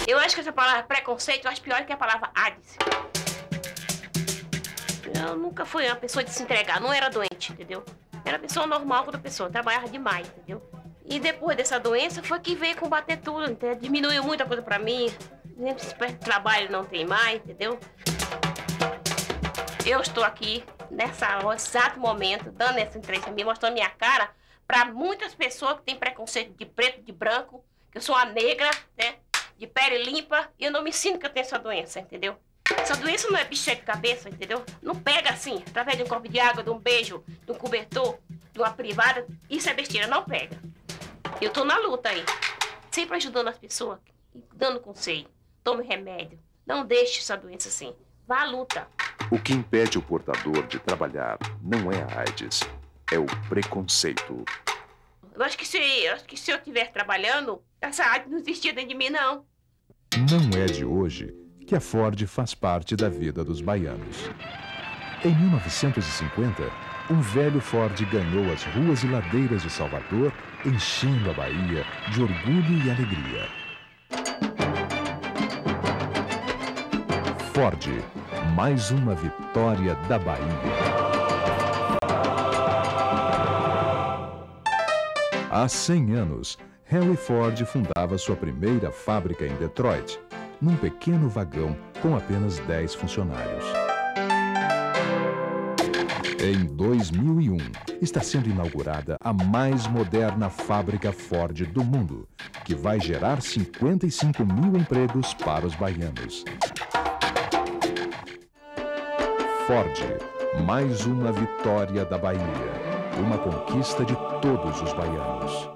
Eu acho que essa palavra preconceito, eu acho pior que a palavra AIDS. Eu nunca fui uma pessoa de se entregar, não era doente, entendeu? Era pessoa normal quando a pessoa trabalhava demais, entendeu? E depois dessa doença foi que veio combater tudo, entendeu? Diminuiu muita coisa pra mim. Nem trabalho não tem mais, entendeu? Eu estou aqui, nesse exato momento, dando essa entrevista minha, mostrando minha cara para muitas pessoas que têm preconceito de preto, de branco, que eu sou uma negra, né? De pele limpa, e eu não me sinto que eu tenho essa doença, entendeu? Essa doença não é bicho de cabeça, entendeu? Não pega assim, através de um copo de água, de um beijo, de um cobertor, de uma privada. Isso é besteira, não pega. Eu tô na luta aí, sempre ajudando as pessoas, dando conselho. Tome remédio, não deixe essa doença assim. Vá à luta. O que impede o portador de trabalhar não é a AIDS, é o preconceito. Eu acho que se eu estiver trabalhando, essa AIDS não existia dentro de mim, não. Não é de hoje que a Ford faz parte da vida dos baianos. Em 1950, um velho Ford ganhou as ruas e ladeiras de Salvador, enchendo a Bahia de orgulho e alegria. Ford, mais uma vitória da Bahia. Há 100 anos, Henry Ford fundava sua primeira fábrica em Detroit, num pequeno vagão com apenas 10 funcionários. Em 2001, está sendo inaugurada a mais moderna fábrica Ford do mundo, que vai gerar 55 mil empregos para os baianos. Ford, mais uma vitória da Bahia, uma conquista de todos os baianos.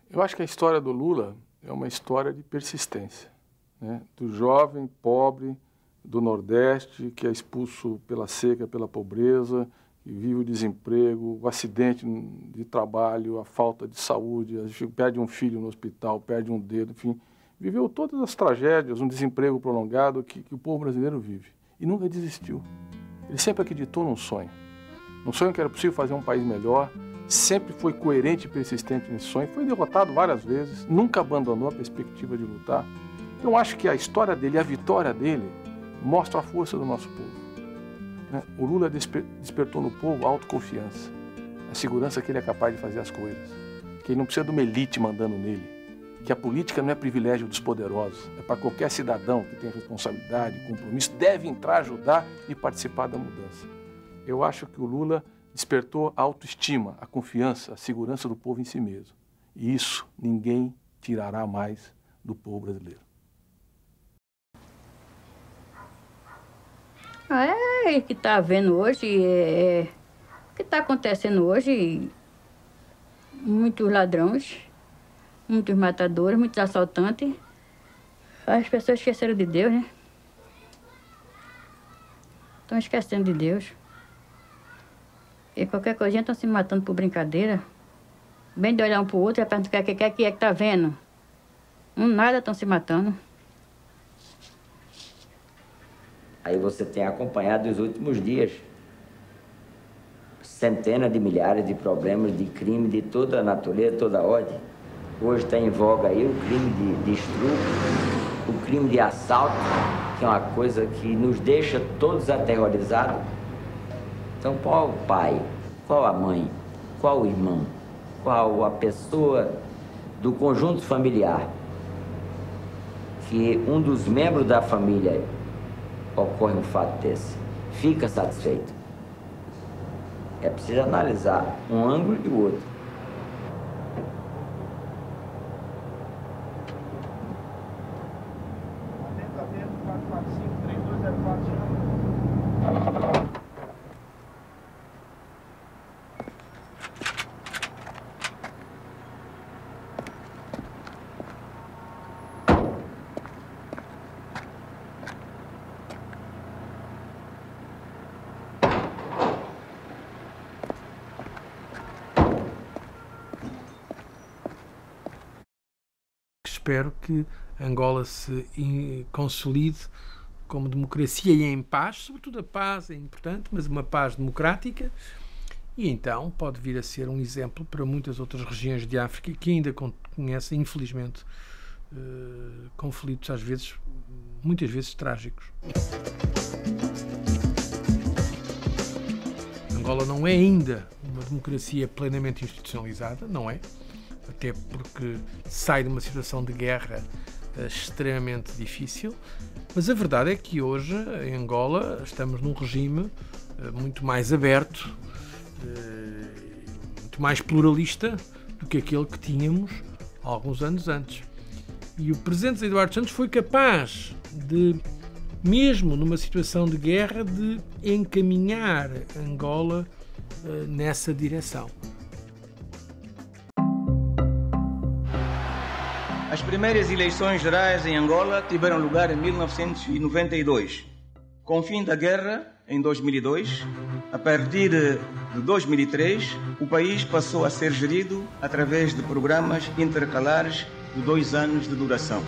Eu acho que a história do Lula é uma história de persistência, né? Do jovem pobre do Nordeste que é expulso pela seca, pela pobreza, que vive o desemprego, o acidente de trabalho, a falta de saúde, perde um filho no hospital, perde um dedo, enfim, viveu todas as tragédias, um desemprego prolongado que o povo brasileiro vive. E nunca desistiu. Ele sempre acreditou num sonho que era possível fazer um país melhor, sempre foi coerente e persistente nesse sonho, foi derrotado várias vezes, nunca abandonou a perspectiva de lutar. Então acho que a história dele, a vitória dele, mostra a força do nosso povo, né? O Lula despertou no povo a autoconfiança, a segurança que ele é capaz de fazer as coisas, que ele não precisa de uma elite mandando nele, que a política não é privilégio dos poderosos, é para qualquer cidadão que tem responsabilidade, compromisso, deve entrar, ajudar e participar da mudança. Eu acho que o Lula despertou a autoestima, a confiança, a segurança do povo em si mesmo. E isso ninguém tirará mais do povo brasileiro. O que está havendo hoje, o que está acontecendo hoje, muitos ladrões, muitos matadores, muitos assaltantes. As pessoas esqueceram de Deus, né? Estão esquecendo de Deus. E qualquer coisinha estão se matando por brincadeira. Bem de olhar um para o outro e perguntar o que é que está vendo. Nada, estão se matando. Aí você tem acompanhado nos últimos dias centenas de milhares de problemas de crime de toda a natureza, toda a ordem. Hoje está em voga aí o crime de estupro, o crime de assalto, que é uma coisa que nos deixa todos aterrorizados. Então, qual o pai, qual a mãe, qual o irmão, qual a pessoa do conjunto familiar que um dos membros da família ocorre um fato desse, fica satisfeito? É preciso analisar um ângulo e o outro. Espero que Angola se consolide como democracia e em paz, sobretudo a paz é importante, mas uma paz democrática, e então pode vir a ser um exemplo para muitas outras regiões de África que ainda conhecem, infelizmente, conflitos às vezes, muitas vezes trágicos. Angola não é ainda uma democracia plenamente institucionalizada, não é? Até porque sai de uma situação de guerra extremamente difícil, mas a verdade é que hoje, em Angola, estamos num regime muito mais aberto, muito mais pluralista do que aquele que tínhamos alguns anos antes. E o presidente Eduardo Santos foi capaz de, mesmo numa situação de guerra, de encaminhar Angola nessa direção. As primeiras eleições gerais em Angola tiveram lugar em 1992. Com o fim da guerra, em 2002, a partir de 2003, o país passou a ser gerido através de programas intercalares de 2 anos de duração.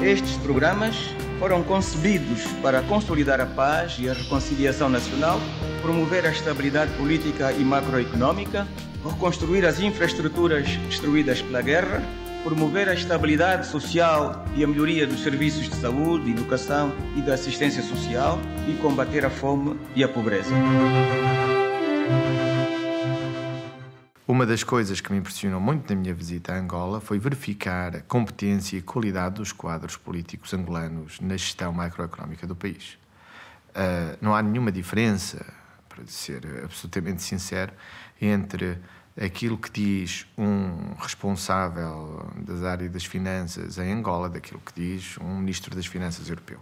Estes programas foram concebidos para consolidar a paz e a reconciliação nacional, promover a estabilidade política e macroeconómica, reconstruir as infraestruturas destruídas pela guerra, promover a estabilidade social e a melhoria dos serviços de saúde, educação e da assistência social e combater a fome e a pobreza. Uma das coisas que me impressionou muito na minha visita a Angola foi verificar a competência e qualidade dos quadros políticos angolanos na gestão macroeconómica do país. Não há nenhuma diferença, para ser absolutamente sincero, entre aquilo que diz um responsável das áreas das finanças em Angola, daquilo que diz um ministro das finanças europeu.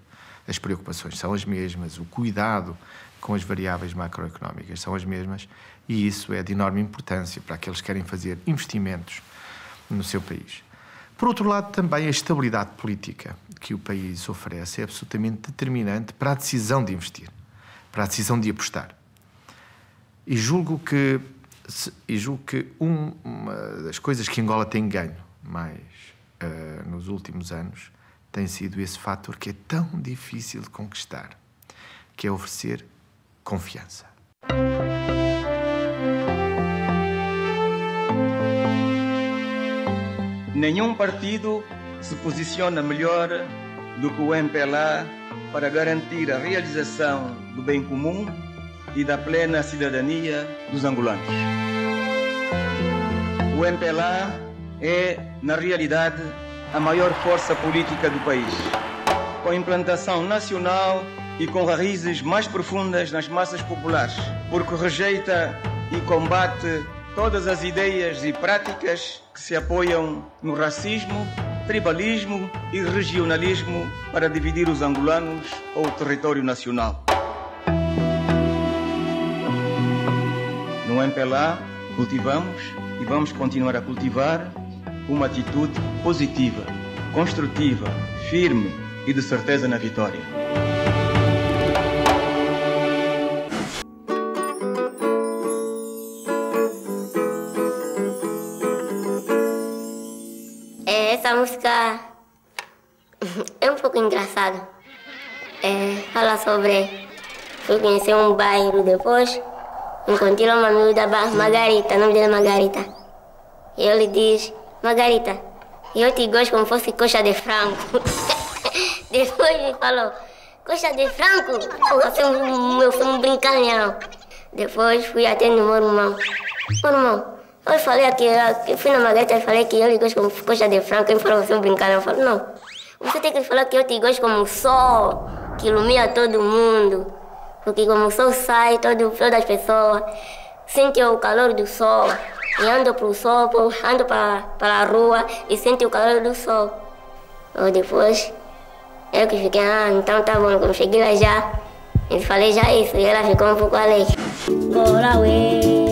As preocupações são as mesmas, o cuidado com as variáveis macroeconómicas são as mesmas, e isso é de enorme importância para aqueles que querem fazer investimentos no seu país. Por outro lado, também a estabilidade política que o país oferece é absolutamente determinante para a decisão de investir, para a decisão de apostar. E julgo que uma das coisas que Angola tem ganho mais nos últimos anos tem sido esse fator que é tão difícil de conquistar, que é oferecer confiança. Nenhum partido se posiciona melhor do que o MPLA para garantir a realização do bem comum e da plena cidadania dos angolanos. O MPLA é, na realidade, a maior força política do país, com implantação nacional e com raízes mais profundas nas massas populares, porque rejeita e combate todas as ideias e práticas que se apoiam no racismo, tribalismo e regionalismo para dividir os angolanos ou o território nacional. No MPLA cultivamos e vamos continuar a cultivar uma atitude positiva, construtiva, firme e de certeza na vitória. Essa música é um pouco engraçada. Fala sobre... Fui conhecer um bairro depois, encontrei uma miúda, Margarita, o nome dela é Margarita. E ele diz, Margarita, eu te gosto como fosse coxa de frango. Depois me falou, coxa de frango? Você é um brincalhão. Depois fui até no meu irmão. Meu irmão, eu falei aqui, eu fui na Margarita e falei que eu lhe gosto como coxa de frango. Ele falou, você é um brincalhão. Eu falei, não, você tem que falar que eu te gosto como o sol, que ilumina todo mundo. Porque como o sol sai, todas as pessoas sentem o calor do sol. E ando para o sol, ando para a rua e sentem o calor do sol. Ou depois, eu que fiquei, então tá bom, quando cheguei lá já, eu falei já isso, e ela ficou um pouco alegre. Bora, ué.